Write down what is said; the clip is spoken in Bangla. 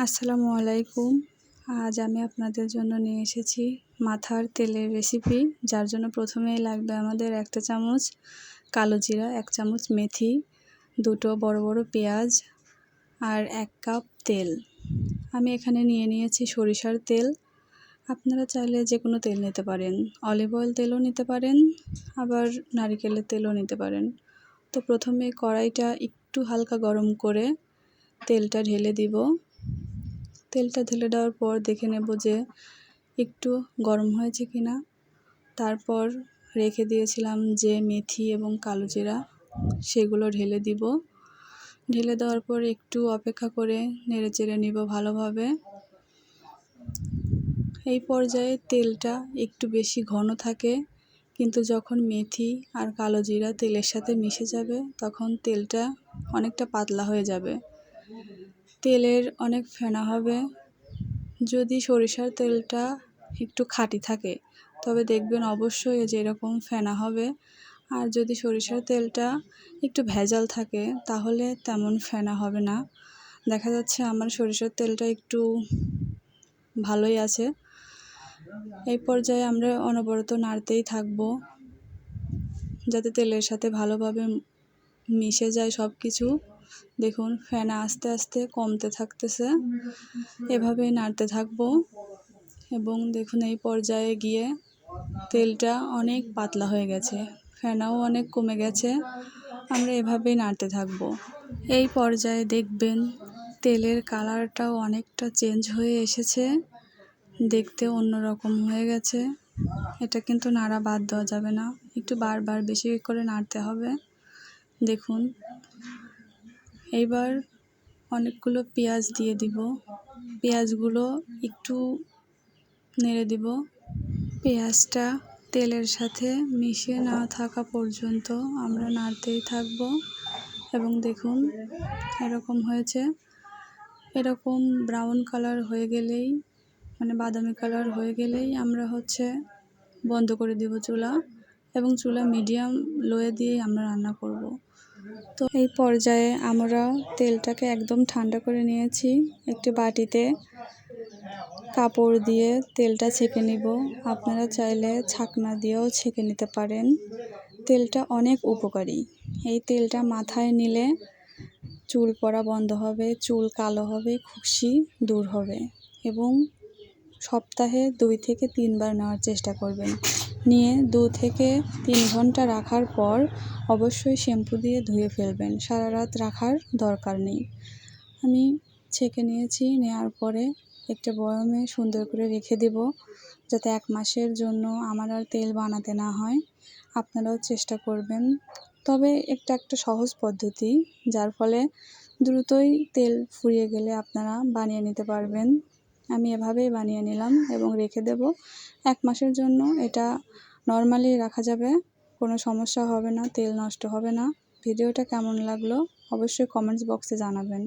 আসসালামু আলাইকুম। আজ আমি আপনাদের জন্য নিয়ে এসেছি মাথার তেলের রেসিপি, যার জন্য প্রথমেই লাগবে আমাদের 1 চামচ কালো জিরা, 1 চামচ মেথি, 2টো বড় বড় পেঁয়াজ আর 1 কাপ তেল। আমি এখানে নিয়ে নিয়েছি সরিষার তেল। আপনারা চাইলে যে কোনো তেল নিতে পারেন, অলিভ অয়েল তেলও নিতে পারেন, আবার নারিকেলের তেলও নিতে পারেন। তো প্রথমে কড়াইটা একটু হালকা গরম করে তেলটা ঢেলে দিব। তেলটা ঢেলে দেওয়ার পর দেখে নেব যে একটু গরম হয়েছে কিনা। তারপর রেখে দিয়েছিলাম যে মেথি এবং কালো জিরা, সেগুলো ঢেলে দিব। ঢেলে দেওয়ার পর একটু অপেক্ষা করে নেড়েচেড়ে নিব ভালোভাবে। এই পর্যায়ে তেলটা একটু বেশি ঘন থাকে, কিন্তু যখন মেথি আর কালো জিরা তেলের সাথে মিশে যাবে তখন তেলটা অনেকটা পাতলা হয়ে যাবে, তেলের অনেক ফেনা হবে। যদি সরিষার তেলটা একটু খাঁটি থাকে তবে দেখবেন অবশ্যই যে এরকম ফেনা হবে, আর যদি সরিষার তেলটা একটু ভেজাল থাকে তাহলে তেমন ফেনা হবে না। দেখা যাচ্ছে আমার সরিষার তেলটা একটু ভালোই আছে। এই পর্যায়ে আমরা অনবরত নাড়তেই থাকবো যাতে তেলের সাথে ভালোভাবে মিশে যায় সব কিছু। দেখুন ফেনা আস্তে আস্তে কমতে থাকতেছে, এভাবেই নাড়তে থাকবো। এবং দেখুন এই পর্যায়ে গিয়ে তেলটা অনেক পাতলা হয়ে গেছে, ফেনাও অনেক কমে গেছে। আমরা এভাবেই নাড়তে থাকবো। এই পর্যায়ে দেখবেন তেলের কালারটাও অনেকটা চেঞ্জ হয়ে এসেছে, দেখতে অন্যরকম হয়ে গেছে। এটা কিন্তু নাড়া বাদ দেওয়া যাবে না, একটু বারবার বেশি করে নাড়তে হবে। দেখুন এইবার অনেকগুলো পেঁয়াজ দিয়ে দিব। পেঁয়াজগুলো একটু নেড়ে দিব। পেঁয়াজটা তেলের সাথে মিশে না থাকা পর্যন্ত আমরা নাড়তেই থাকব। এবং দেখুন এরকম হয়েছে। এরকম ব্রাউন কালার হয়ে গেলেই, মানে বাদামি কালার হয়ে গেলেই আমরা বন্ধ করে দেব চুলা, এবং চুলা মিডিয়াম লোয়ে দিয়েই আমরা রান্না করব। তো এই পর্যায়ে আমরা তেলটাকে একদম ঠান্ডা করে নিয়েছি। একটি বাটিতে কাপড় দিয়ে তেলটা ছেঁকে নিব। আপনারা চাইলে ছাকনা দিয়েও ছেঁকে নিতে পারেন। তেলটা অনেক উপকারী। এই তেলটা মাথায় নিলে চুল পড়া বন্ধ হবে, চুল কালো হবে, খুশকি দূর হবে। এবং সপ্তাহে 2 থেকে 3 বার নেওয়ার চেষ্টা করবেন। নিয়ে 2 থেকে 3 ঘন্টা রাখার পর অবশ্যই শ্যাম্পু দিয়ে ধুয়ে ফেলবেন, সারা রাত রাখার দরকার নেই। আমি ছেঁকে নিয়েছি, নেওয়ার পরে একটা বয়ামে সুন্দর করে রেখে দেব, যাতে 1 মাসের জন্য আমার আর তেল বানাতে না হয়। আপনারাও চেষ্টা করবেন। তবে একটা সহজ পদ্ধতি, যার ফলে দ্রুতই তেল ফুরিয়ে গেলে আপনারা বানিয়ে নিতে পারবেন। আমি এভাবেই বানিয়ে নিলাম এবং রেখে দেব 1 মাসের জন্য। এটা নরমালি রাখা যাবে, কোনো সমস্যা হবে না, তেল নষ্ট হবে না। ভিডিওটা কেমন লাগলো অবশ্যই কমেন্টস বক্সে জানাবেন।